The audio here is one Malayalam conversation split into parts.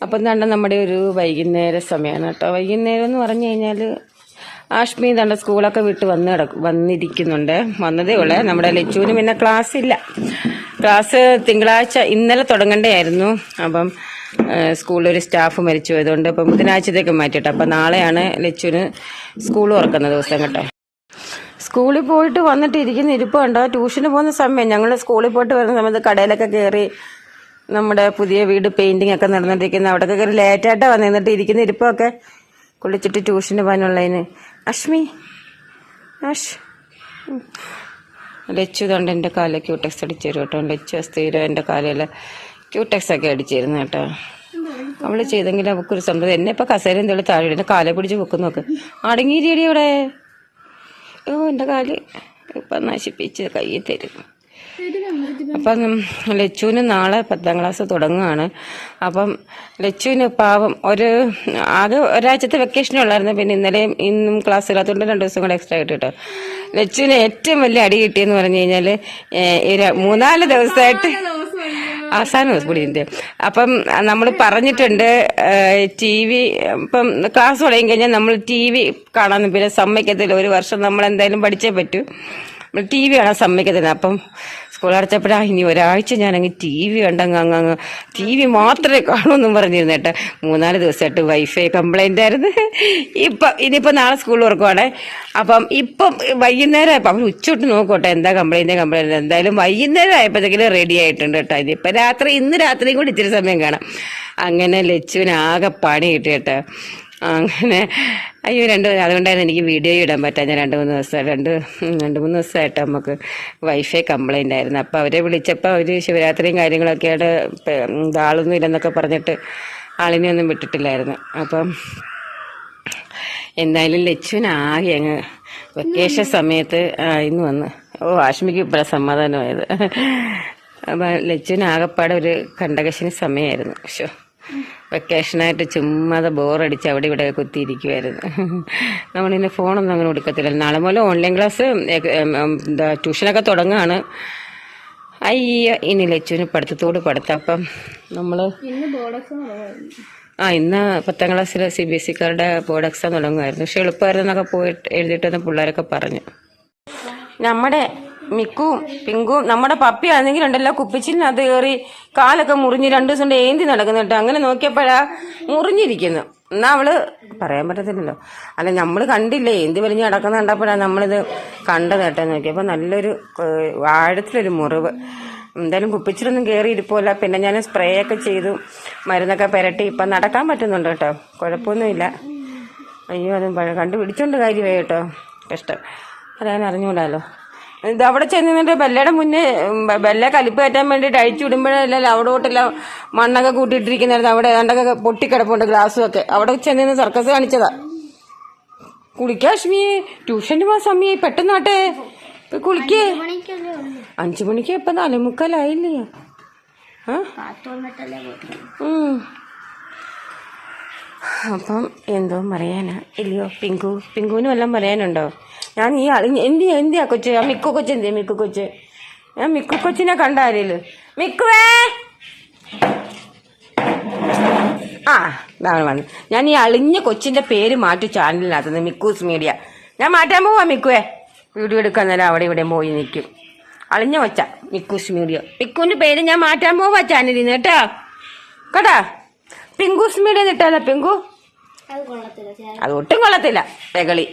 അപ്പം തന്നെ നമ്മുടെ ഒരു വൈകുന്നേര സമയമാണ് കേട്ടോ. വൈകുന്നേരം എന്ന് പറഞ്ഞു കഴിഞ്ഞാൽ ആഷ്മി തൻ്റെ സ്കൂളൊക്കെ വിട്ട് വന്നിരിക്കുന്നുണ്ട്. വന്നതേ ഉള്ളേ. നമ്മുടെ ലച്ചുവിന് പിന്നെ ക്ലാസ് ഇല്ല. ക്ലാസ് തിങ്കളാഴ്ച ഇന്നലെ തുടങ്ങേണ്ടതായിരുന്നു. അപ്പം സ്കൂളിലൊരു സ്റ്റാഫ് മരിച്ചു പോയതുകൊണ്ട് ഇപ്പം ബുധനാഴ്ചത്തേക്ക് മാറ്റിയിട്ട് അപ്പം നാളെയാണ് ലച്ചുവിന് സ്കൂൾ തുറക്കുന്ന ദിവസം കേട്ടോ. സ്കൂളിൽ പോയിട്ട് വന്നിട്ട് ഇരിക്കുന്ന ഇരിപ്പുണ്ടോ. ട്യൂഷന് പോകുന്ന സമയം ഞങ്ങൾ സ്കൂളിൽ പോയിട്ട് വരുന്ന സമയത്ത് കടയിലൊക്കെ കയറി നമ്മുടെ പുതിയ വീട് പെയിൻറ്റിങ് ഒക്കെ നടന്നിട്ടിരിക്കുന്ന അവിടെയൊക്കെ കയറി ലേറ്റായിട്ടാണ് വന്നിട്ട് ഇരിക്കുന്ന ഇരിപ്പൊക്കെ കുളിച്ചിട്ട് ട്യൂഷന് പോകാനുള്ളതിന്. അഷ്മി ലച്ചു കൊണ്ട് എൻ്റെ കാലിൽ ക്യൂടെക്സ് അടിച്ചു തരും കേട്ടോ. ലച്ചു സ്ഥിരം എൻ്റെ കാലിൽ ക്യൂടെക്സ് ഒക്കെ അടിച്ചു തരുന്നു കേട്ടോ. അവള് ചെയ്തെങ്കിൽ അവൾക്കൊരു സന്തോഷം. എന്നെ ഇപ്പം കസേര എന്തെങ്കിലും താഴെ എന്നെ കാലെ പിടിച്ച് വെക്കുന്നു നോക്ക്. അടങ്ങിയിരിയടി ഇവിടെ. എൻ്റെ കാല് ഇപ്പം നശിപ്പിച്ച് കയ്യിൽ തരും. അപ്പം ലച്ചുവിന് നാളെ 10ാം ക്ലാസ് തുടങ്ങുകയാണ്. അപ്പം ലച്ചുവിന് പാവം ആകെ ഒരാഴ്ചത്തെ വെക്കേഷനുള്ളായിരുന്നു. പിന്നെ ഇന്നലെയും ഇന്നും ക്ലാസ് ഇല്ലാത്തതുകൊണ്ട് 2 ദിവസം കൂടെ എക്സ്ട്രാ കിട്ടും കേട്ടോ. ലച്ചുവിന് ഏറ്റവും വലിയ അടി കിട്ടിയെന്ന് പറഞ്ഞു കഴിഞ്ഞാൽ 3-4 ദിവസമായിട്ട് അവസാന സ്കൂളിൻ്റെ. അപ്പം നമ്മൾ പറഞ്ഞിട്ടുണ്ട് TV ഇപ്പം ക്ലാസ് തുടങ്ങി കഴിഞ്ഞാൽ നമ്മൾ TV കാണാൻ പിന്നെ സമ്മതിക്കത്തില്ല. 1 വർഷം നമ്മൾ എന്തായാലും പഠിച്ചേ പറ്റൂ. നമ്മൾ TV കാണാൻ സമ്മതിക്കത്തില്ല. അപ്പം സ്കൂൾ അടച്ചപ്പോഴാ ഇനി ഒരാഴ്ച ഞാനങ്ങ് TV കണ്ടങ്ങ് അങ്ങ് TV മാത്രമേ കാണുമെന്നും പറഞ്ഞിരുന്നു കേട്ടോ. 3-4 ദിവസമായിട്ട് വൈഫൈ കംപ്ലൈൻ്റ് ആയിരുന്നു. ഇനിയിപ്പോൾ നാളെ സ്കൂൾ തുറക്കുവാണേ. അപ്പം ഇപ്പം വൈകുന്നേരം ആയപ്പോൾ അവർ ഉച്ചോട്ട് നോക്കോട്ടെ എന്താ കംപ്ലൈൻറ്റ്. എന്തായാലും വൈകുന്നേരം ആയപ്പോഴത്തേക്കും റെഡി ആയിട്ടുണ്ട് കേട്ടോ. ഇനിയിപ്പോൾ ഇന്ന് രാത്രിയും കൂടി ഇച്ചിരി സമയം കാണാം. അങ്ങനെ ലച്ചുവിന് ആകെ പണി കിട്ടി കേട്ടോ. അങ്ങനെ അയ്യോ അതുകൊണ്ടായിരുന്നു എനിക്ക് വീഡിയോ ഇടാൻ പറ്റാം. ഞാൻ 2-3 ദിവസമായിട്ട് നമുക്ക് വൈഫൈ കംപ്ലൈൻ്റ് ആയിരുന്നു. അപ്പോൾ അവരെ വിളിച്ചപ്പോൾ അവർ ശിവരാത്രിയും കാര്യങ്ങളൊക്കെയാണ് ആളൊന്നും ഇല്ലെന്നൊക്കെ പറഞ്ഞിട്ട് ആളിനെ ഒന്നും വിട്ടിട്ടില്ലായിരുന്നു. അപ്പം എന്തായാലും ലച്ചുവിനാകെ അങ്ങ് വെക്കേഷൻ സമയത്ത് ഇന്ന് വന്ന് ആഷ്മിക്ക് ഇപ്പോഴാണ് സമാധാനമായത്. അപ്പം ലച്ചുവിനാകെപ്പാടെ ഒരു കണ്ടകശിന് സമയമായിരുന്നു. പക്ഷേ വെക്കേഷനായിട്ട് ചുമ്മാതെ ബോറടിച്ച് അവിടെ ഇവിടെ കുത്തിയിരിക്കുമായിരുന്നു. നമ്മളിങ്ങനെ ഫോണൊന്നും അങ്ങനെ കൊടുക്കത്തില്ല. നാളെ മുതൽ ഓൺലൈൻ ക്ലാസ് ട്യൂഷനൊക്കെ തുടങ്ങുകയാണ്. അയ്യോ ഇനി ലച്ചുവിന് പഠിത്തത്തോട് പഠിത്തം. അപ്പം നമ്മൾ ഇന്ന് 10ാം ക്ലാസ്സിൽ CBSE-കാരുടെ ബോർഡ് എക്സാം തുടങ്ങുമായിരുന്നു. പക്ഷെ എളുപ്പമായിരുന്നൊക്കെ പോയിട്ട് എഴുതിയിട്ടെന്ന് പിള്ളേരൊക്കെ പറഞ്ഞു. നമ്മുടെ മിക്കും പിങ്കും നമ്മുടെ പപ്പിയാണെങ്കിൽ ഉണ്ടല്ലോ കുപ്പിച്ചിലിനകത്ത് കയറി കാലൊക്കെ മുറിഞ്ഞ് 2 ദിവസം കൊണ്ട് ഏന്തി നടക്കുന്നുണ്ട്. അങ്ങനെ നോക്കിയപ്പോഴാ മുറിഞ്ഞിരിക്കുന്നു. എന്നാൽ അവള് പറയാൻ പറ്റത്തില്ലല്ലോ. അല്ല നമ്മൾ കണ്ടില്ലേ ഏന്തി വലിഞ്ഞ് നടക്കുന്ന കണ്ടപ്പോഴാണ് നമ്മളിത് കണ്ടത് കേട്ടോ. നോക്കിയപ്പോൾ നല്ലൊരു ആഴത്തിലൊരു മുറിവ്. എന്തായാലും കുപ്പിച്ചിലൊന്നും കയറി ഇരിപ്പില്ല. പിന്നെ ഞാൻ സ്പ്രേ ഒക്കെ ചെയ്തു, മരുന്നൊക്കെ പുരട്ടി ഇപ്പം നടക്കാൻ പറ്റുന്നുണ്ട് കേട്ടോ. കുഴപ്പമൊന്നുമില്ല. അയ്യോ അതും കണ്ടുപിടിച്ചോണ്ട് കാര്യമായി കേട്ടോ. കഷ്ടം പറയാൻ അറിഞ്ഞൂടാലോ. ഇത് അവിടെ ചെന്നിട്ട് ബെല്ലയുടെ മുന്നേ ബെല്ല കലിപ്പ് കയറ്റാൻ വേണ്ടിയിട്ട് അഴിച്ചു വിടുമ്പോഴല്ല അവിടോട്ടെല്ലാം മണ്ണൊക്കെ കൂട്ടിയിട്ടിരിക്കുന്നായിരുന്നു. അവിടെ ഏതാണ്ടൊക്കെ പൊട്ടിക്കിടപ്പുണ്ട് ഗ്ലാസ്സും ഒക്കെ. അവിടെ ചെന്നിന്ന് സർക്കസ് കാണിച്ചതാ. കുളിക്കാശ്മി ട്യൂഷന് പോകാൻ സമയമായി. പെട്ടെന്നാട്ടെ കുളിക്കേ. 5 മണിക്ക് ഇപ്പം 4:45 അപ്പം എന്തോ പറയാനാ ഇല്ലയോ. പിങ്കുവിനും എല്ലാം പറയാനുണ്ടോ? ഞാൻ ഈ എന്തിയാ കൊച്ച് മിക്കു കൊച്ച് എന്തിയാ മിക്കു കൊച്ച്? ഞാൻ മിക്കു കൊച്ചിനെ കണ്ടാരേല് മിക്കുവേ വന്നു. ഞാൻ ഈ അളിഞ്ഞ കൊച്ചിന്റെ പേര് മാറ്റി ചാനലിനകത്തുനിന്ന് മിക്കൂസ് മീഡിയ. ഞാൻ മാറ്റാൻ പോവാ മിക്കുവേ. വീഡിയോ എടുക്കാൻ നേരം അവിടെ ഇവിടെ പോയി നിൽക്കും. അളിഞ്ഞ കൊച്ച മിക്കൂസ് മീഡിയ. മിക്കുവിന്റെ പേര് ഞാൻ മാറ്റാൻ പോവാ ചാനലിൽ നിന്ന് കേട്ടാ. പിങ്കൂസ് മീഡിയ ഇട്ടാലോ പിങ്കു? അത് ഒട്ടും കൊള്ളത്തില്ല പെകളി.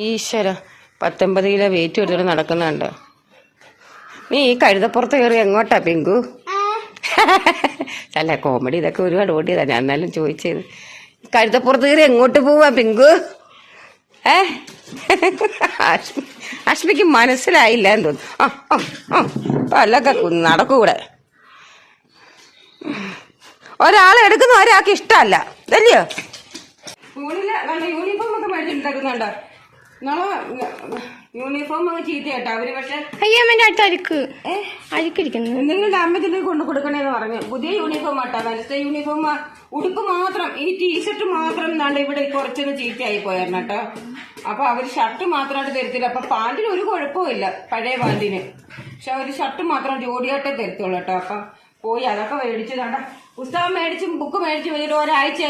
ഈശ്വര 19 കിലോ വെയിറ്റ് എടുത്തിട്ട് നടക്കുന്നുണ്ടോ നീ? ഈ കഴുതപ്പുറത്ത് കയറി എങ്ങോട്ടാ പിങ്കു? അല്ല കോമഡി ഇതൊക്കെ ഒരുപാട് ഓടിയതാ. ഞാൻ എന്നാലും ചോദിച്ചത് കഴുതപ്പുറത്ത് കയറി എങ്ങോട്ട് പോവാ പിങ്കു? അശ്മിക്ക് മനസ്സിലായില്ല എന്ന് തോന്നുന്നു. അല്ലൊക്കെ നടക്കൂടെ. ഒരാൾ എടുക്കുന്ന ഒരാൾക്ക് ഇഷ്ടമല്ല ഇതല്ലയോ. യൂണിഫോം ഒക്കെ മേടിച്ചിട്ടുണ്ടാക്കുന്നുണ്ടോ? നാളെ യൂണിഫോം ഒക്കെ ചീത്തയാട്ടോ അവര്. പക്ഷെ അരിക്കിരിക്കുന്നു. നിങ്ങളുടെ അമ്മയ്ക്ക് കൊണ്ട് കൊടുക്കണേന്ന് പറഞ്ഞു. പുതിയ യൂണിഫോം ആട്ടോ. വെനസ്ഡേ യൂണിഫോം ഉടുപ്പ് മാത്രം. ഇനി ടീഷർട്ട് മാത്രം എന്നാണ്ട് ഇവിടെ കുറച്ചൊന്ന് ചീത്തയായി പോയായിരുന്നു കേട്ടോ. അപ്പൊ അവര് ഷർട്ട് മാത്രമായിട്ട് തരത്തില്ല. അപ്പൊ പാന്റിന് ഒരു കുഴപ്പമില്ല പഴയ പാന്റിന്. പക്ഷെ അവര് ഷർട്ട് മാത്രം ജോഡിയായിട്ടേ തരത്തുള്ളൂ കേട്ടോ. അപ്പൊ പോയി അതൊക്കെ മേടിച്ചു. കണ്ട പുസ്തകം മേടിച്ചും ബുക്ക് മേടിച്ചു കഴിഞ്ഞിട്ട് ഒരാഴ്ച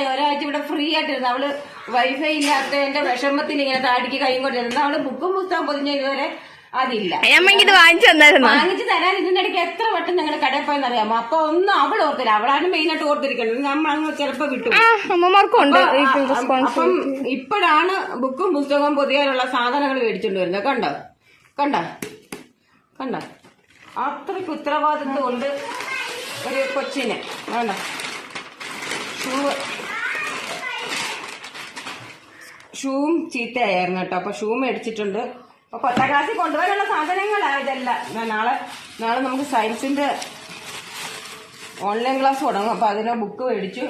ഇവിടെ ഫ്രീ ആയിട്ടിരുന്നു. അവള് വൈഫൈ ഇല്ലാത്തതിന്റെ വിഷമത്തിൽ ഇങ്ങനെ താടിക്ക് കൈയും കൊണ്ടിരുന്നു. അവള് ബുക്കും പുസ്തകം പൊതിഞ്ഞ ഇതുവരെ അതില്ല. വാങ്ങിച്ചു തരാൻ ഇതിന്റെ ഇടയ്ക്ക് എത്ര വട്ടം ഞങ്ങൾ കടയിൽ പോയെന്നറിയാമോ? അപ്പൊ ഒന്നും അവൾ ഓർത്തില്ല. അവളാണ് മെയിനായിട്ട് ഓർത്തിരിക്കേണ്ടത്. നമ്മളങ്ങ് ചിലപ്പോ വിട്ടു. അപ്പം ഇപ്പോഴാണ് ബുക്കും പുസ്തകവും പൊതിയാനുള്ള സാധനങ്ങൾ മേടിച്ചോണ്ട് വരുന്നത്. കണ്ടോ കണ്ടോ കണ്ടോ? അത്രയ്ക്ക് ഉത്തരവാദിത്വം ഉണ്ട് ഒരു കൊച്ചിന്. വേണ്ട ഷൂവും ചീത്തയായിരുന്നു കേട്ടോ. അപ്പൊ ഷൂ മേടിച്ചിട്ടുണ്ട്. അപ്പൊ 10ാം ക്ലാസ്സിൽ കൊണ്ടുപോകാനുള്ള സാധനങ്ങളാണ് ഇതെല്ലാം. നാളെ നമുക്ക് സയൻസിന്റെ ഓൺലൈൻ ക്ലാസ് തുടങ്ങും. അപ്പൊ അതിന് ബുക്ക് മേടിച്ചു.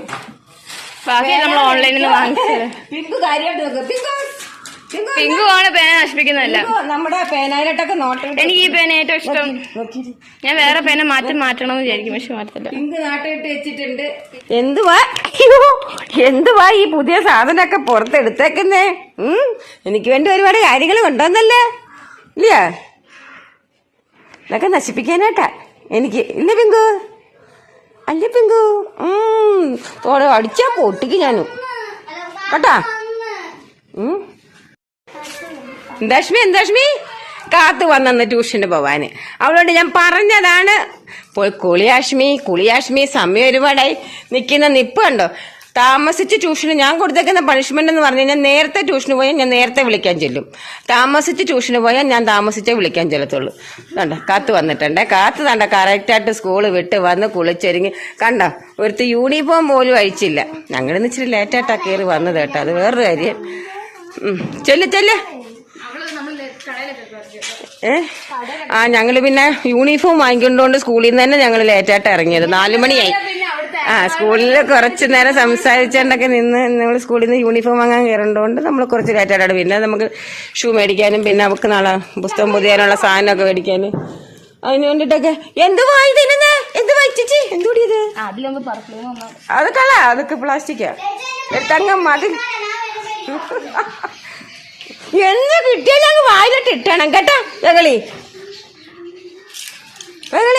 പിങ്കു കാര്യമായിട്ട് നോക്കും. പിങ്കു ആണ് പേന നശിപ്പിക്കുന്നതല്ല. നമ്മുടെ പേനയിലോട്ടൊക്കെ നോട്ട്. എനിക്ക് ഈ പേന ഏറ്റവും ഇഷ്ടം. ഞാൻ വേറെ പേന മാറ്റണമെന്ന് വിചാരിക്കും, പക്ഷെ മാറ്റത്തില്ല. പിങ്ക് നാട്ടിട്ട് വെച്ചിട്ടുണ്ട്. എന്തുവാ ഈ പുതിയ സാധനമൊക്കെ പുറത്തെടുത്തേക്കുന്നേ? എനിക്ക് വേണ്ടി ഒരുപാട് കാര്യങ്ങൾ കൊണ്ടുവന്നല്ലേ, ഇല്ലയാ? ഇതൊക്കെ നശിപ്പിക്കാനായിട്ടാ എനിക്ക്. ഇല്ല പിങ്കു, അല്ല പിങ്കു. അടിച്ചാ പൊട്ടിക്ക് ഞാനും കേട്ടാ. എന്താഷ്മി കാത്തു വന്നെന്ന് ട്യൂഷന് പോവാന്. അവളോട് ഞാൻ പറഞ്ഞതാണ് പോയി കുളിയാഷ്മി സമയം ഒരുപാടായി. നിൽക്കുന്ന നിപ്പ് കണ്ടോ? താമസിച്ച് ട്യൂഷന് ഞാൻ കൊടുത്തേക്കുന്ന പണിഷ്മെന്റ് എന്ന് പറഞ്ഞു കഴിഞ്ഞാൽ നേരത്തെ ട്യൂഷന് പോയാൽ ഞാൻ നേരത്തെ വിളിക്കാൻ ചെല്ലും. താമസിച്ച് ട്യൂഷന് പോയാൽ ഞാൻ താമസിച്ചേ വിളിക്കാൻ ചെല്ലത്തുള്ളൂ. കണ്ടോ കാത്തു വന്നിട്ടുണ്ട്. കാത്തു കണ്ട കറക്റ്റായിട്ട് സ്കൂള് വിട്ട് വന്ന് കുളിച്ചൊരുങ്ങി. കണ്ടോ ഒരുത്ത് യൂണിഫോം പോലും അഴിച്ചില്ല. ഞങ്ങളിന്ന് ഇച്ചിരി ലേറ്റായിട്ടാ കയറി വന്നത് കേട്ടോ. അത് വേറൊരു കാര്യം. ചെല്ല് ഞങ്ങള് പിന്നെ യൂണിഫോം വാങ്ങിക്കൊണ്ടുകൊണ്ട് സ്കൂളിൽ നിന്ന് തന്നെ ഞങ്ങൾ ലേറ്റായിട്ട് ഇറങ്ങിയത്. 4 മണിയായി. സ്കൂളിൽ കുറച്ചു നേരം സംസാരിച്ചുകൊണ്ടൊക്കെ നിന്ന് നമ്മൾ സ്കൂളിൽ നിന്ന് യൂണിഫോം വാങ്ങാൻ കയറേണ്ടതുകൊണ്ട് നമ്മൾ കുറച്ച് ലേറ്റായിട്ടാണ്. പിന്നെ നമുക്ക് ഷൂ മേടിക്കാനും പിന്നെ അവർക്ക് നാളെ പുസ്തകം പൊതിയാനുള്ള സാധനമൊക്കെ മേടിക്കാനും അതിന് വേണ്ടിട്ടൊക്കെ. എന്ത് വായിച്ചേച്ചി? എന്തുകൂടിയത്? അതൊക്കെ പ്ലാസ്റ്റിക്കാ. എടുത്തങ്ങ മതി. എന്ന് കിട്ടിയാലും അങ്ങ് വായിലിട്ട് ഇട്ടണം കേട്ടാ. വെകളി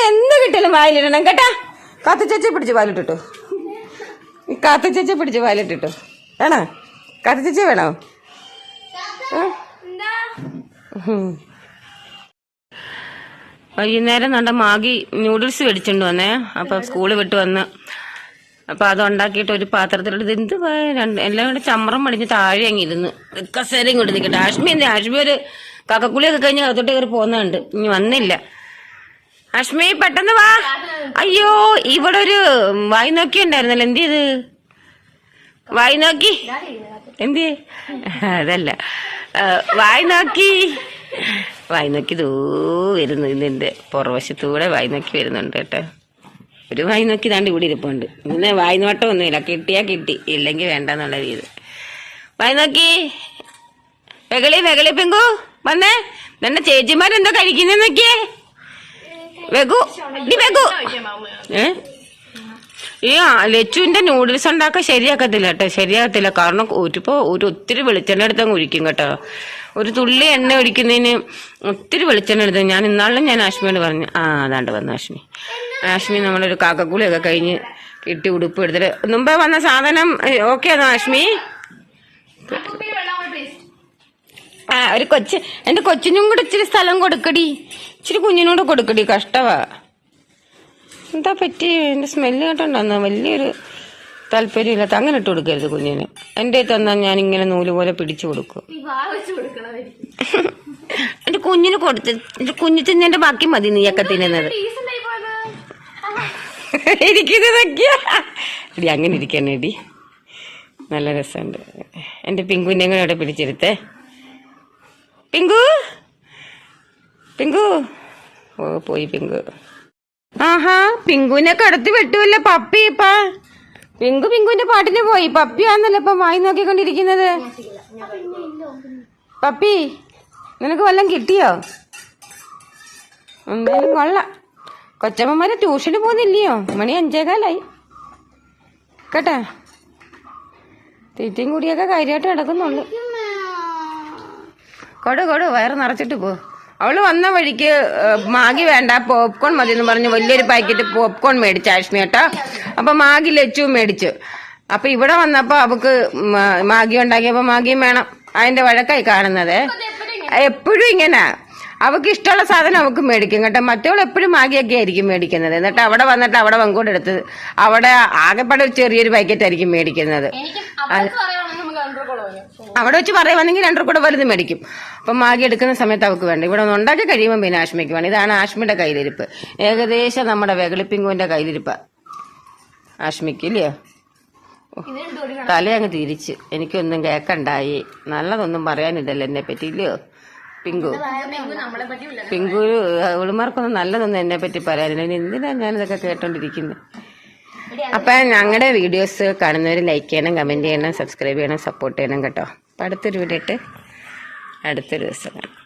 എന്ത് കിട്ടിയാലും വായിലിടണം കേട്ടാ. കാത്തുചേച്ചി പിടിച്ച് വായിലിട്ടിട്ടു. വേണോ? കാത്തുചേച്ചി വേണോ? വൈകുന്നേരം നല്ല മാഗി നൂഡിൽസ് മേടിച്ചോണ്ട് വന്നേ. അപ്പൊ സ്കൂള് വിട്ട് വന്ന് അപ്പൊ അതുണ്ടാക്കിയിട്ട് ഒരു പാത്രത്തിലെടുത്ത് എല്ലാം കൂടെ ചമ്മറം മടിഞ്ഞ് താഴെ അങ്ങിരുന്ന് കസേരയും കൊണ്ട് നിൽക്കട്ടെ. ആഷ്മി ഒരു കക്കക്കുളിയൊക്കെ കഴിഞ്ഞ് അകത്തോട്ട് കയറി പോകുന്നുണ്ട്. ഇനി വന്നില്ല. ആഷ്മി പെട്ടെന്ന് വാ. അയ്യോ ഇവിടെ ഒരു വായി നോക്കി ഉണ്ടായിരുന്നല്ലോ. എന്ത് ചെയ്ത്? വായി നോക്കി എന്ത്? അതല്ല, വായി നോക്കി ദൂ വരുന്നു. ഇതിന്റെ പുറവശത്തൂടെ വായി നോക്കി വരുന്നുണ്ട് കേട്ടോ. ഒരു വായി നോക്കി താണ്ട് ഇവിടെ ഇരിപ്പുണ്ട്. ഇങ്ങനെ വായി നോട്ടം ഒന്നുമില്ല. കിട്ടിയാ കിട്ടി, ഇല്ലെങ്കിൽ വേണ്ടെന്നുള്ള രീതി. വായി നോക്കി വെകളി പെങ്കു വന്നേ. നിന്റെ ചേച്ചിമാരെന്തോ കഴിക്കുന്ന നോക്കിയേ. വെഗു ഈ ലച്ചുവിന്റെ നൂഡിൽസ് ഉണ്ടാക്കാൻ ശരിയാക്കത്തില്ല കേട്ടോ. ശരിയാകത്തില്ല. കാരണം ഒത്തിരി വെളിച്ചെണ്ണ എടുത്തങ്ങ് ഒഴിക്കും കേട്ടോ. ഒരു തുള്ളി എണ്ണ ഒഴിക്കുന്നതിന് ഒത്തിരി വെളിച്ചെണ്ണ എടുത്ത്. ഞാൻ ഇന്നാളിലും ഞാൻ ആഷ്മിയോട് പറഞ്ഞു. അതാണ്ട് വന്നു ആഷ്മി നമ്മളൊരു കാക്കക്കുളിയൊക്കെ കഴിഞ്ഞ് കിട്ടി ഉടുപ്പ് എടുത്തിട്ട് മുമ്പേ വന്ന സാധനം ഓക്കെ ആണോ ആഷ്മി? ഒരു എന്റെ കൊച്ചിനും കൂടെ ഇച്ചിരി സ്ഥലം കൊടുക്കടി. ഇച്ചിരി കുഞ്ഞിനോട് കൊടുക്കടി. കഷ്ടവാ. എന്താ പറ്റി? എന്റെ സ്മെല്ല് കേട്ടോണ്ടെന്നാ വലിയൊരു താല്പര്യമില്ലാത്ത. അങ്ങനെ ഇട്ട് കൊടുക്കരുത് കുഞ്ഞിന്. എന്റെ തന്നാൽ ഞാൻ ഇങ്ങനെ നൂല് പോലെ പിടിച്ചു കൊടുക്കും. എന്റെ കുഞ്ഞിന് കൊടുത്ത് എന്റെ കുഞ്ഞു തിന്നേന്റെ ബാക്കി മതി നീയൊക്കെ തിന്നുന്നത്. എടി അങ്ങനെ ഇരിക്കണേ എടി. നല്ല രസമുണ്ട്. എന്റെ പിങ്കുവിനെ കൂടെ അവിടെ പിടിച്ചെടുത്തേ. പിങ്കു പോയി പിങ്കു. പിങ്കുവിനെ കടത്തി വെട്ടുമല്ലോ പപ്പി. ഇപ്പൊ പിങ്കുവിന്റെ പാട്ടിന് പോയി. പപ്പിയാന്നല്ലോ ഇപ്പൊ വായി നോക്കിക്കൊണ്ടിരിക്കുന്നത്. പപ്പി നിനക്ക് വല്ലതും കിട്ടിയോ? എന്തായാലും കൊള്ളാം. കൊച്ചമ്മമാരെ ട്യൂഷന് പോകുന്നില്ലയോ? മണി 5:15 കേട്ടാ. തീറ്റയും കൂടിയൊക്കെ കാര്യമായിട്ട് നടക്കുന്നുള്ളു. കൊടു വയറ് നിറച്ചിട്ട് പോ. അവള് വന്ന വഴിക്ക് മാഗി വേണ്ട പോപ്കോൺ മതി എന്ന് പറഞ്ഞ് വലിയൊരു പാക്കറ്റ് പോപ്കോൺ മേടിച്ചു ആഷ്മി കേട്ടോ. അപ്പൊ മാഗി ലച്ചു മേടിച്ചു. അപ്പൊ ഇവിടെ വന്നപ്പോ അവക്ക് മാഗി ഉണ്ടാക്കിയപ്പോ മാഗിയും വേണം. അതിന്റെ വഴക്കായി കാണുന്നത്. എപ്പോഴും ഇങ്ങനെ അവക്ക് ഇഷ്ടമുള്ള സാധനം അവക്ക് മേടിക്കും കേട്ടോ. മറ്റവൾ എപ്പോഴും മാഗിയൊക്കെ ആയിരിക്കും മേടിക്കുന്നത്. എന്നിട്ട് അവിടെ വന്നിട്ട് അവിടെ പങ്കൂടെ എടുത്ത് അവിടെ ആകെപ്പാടെ ഒരു ചെറിയൊരു പാക്കറ്റ് ആയിരിക്കും മേടിക്കുന്നത്. അവിടെ വെച്ച് പറയുവാണെങ്കിൽ 2 കൂടെ വലുത് മേടിക്കും. അപ്പൊ മാഗി എടുക്കുന്ന സമയത്ത് അവക്ക് വേണ്ട. ഇവിടെ ഒന്ന് ഉണ്ടാക്കി കഴിയുമ്പോൾ പിന്നെ ആഷ്മിക്ക് വേണം. ഇതാണ് ആഷ്മിയുടെ കയ്യിലിരിപ്പ്. ഏകദേശം നമ്മുടെ വെകളിപ്പിങ്കുവിന്റെ കയ്യിലിരിപ്പ ആഷ്മിക്ക് ഇല്ലയോ. തലയങ്ങ് തിരിച്ച് എനിക്കൊന്നും കേക്കണ്ടായി. നല്ലതൊന്നും പറയാനില്ലല്ലോ എന്നെ പറ്റി ഇല്ലയോ പിങ്കു. അവളുമാർക്കൊന്നും നല്ലതൊന്നും എന്നെ പറ്റി പറയാനില്ല. എന്തിനാ ഞാനിതൊക്കെ കേട്ടോണ്ടിരിക്കുന്നത്. അപ്പൊ ഞങ്ങളുടെ വീഡിയോസ് കാണുന്നവർ ലൈക്ക് ചെയ്യണം, കമന്റ് ചെയ്യണം, സബ്സ്ക്രൈബ് ചെയ്യണം, സപ്പോർട്ട് ചെയ്യണം കേട്ടോ. അപ്പൊ അടുത്തൊരു വീഡിയോ ഇട്ട് അടുത്തൊരു ദിവസം കാണാം.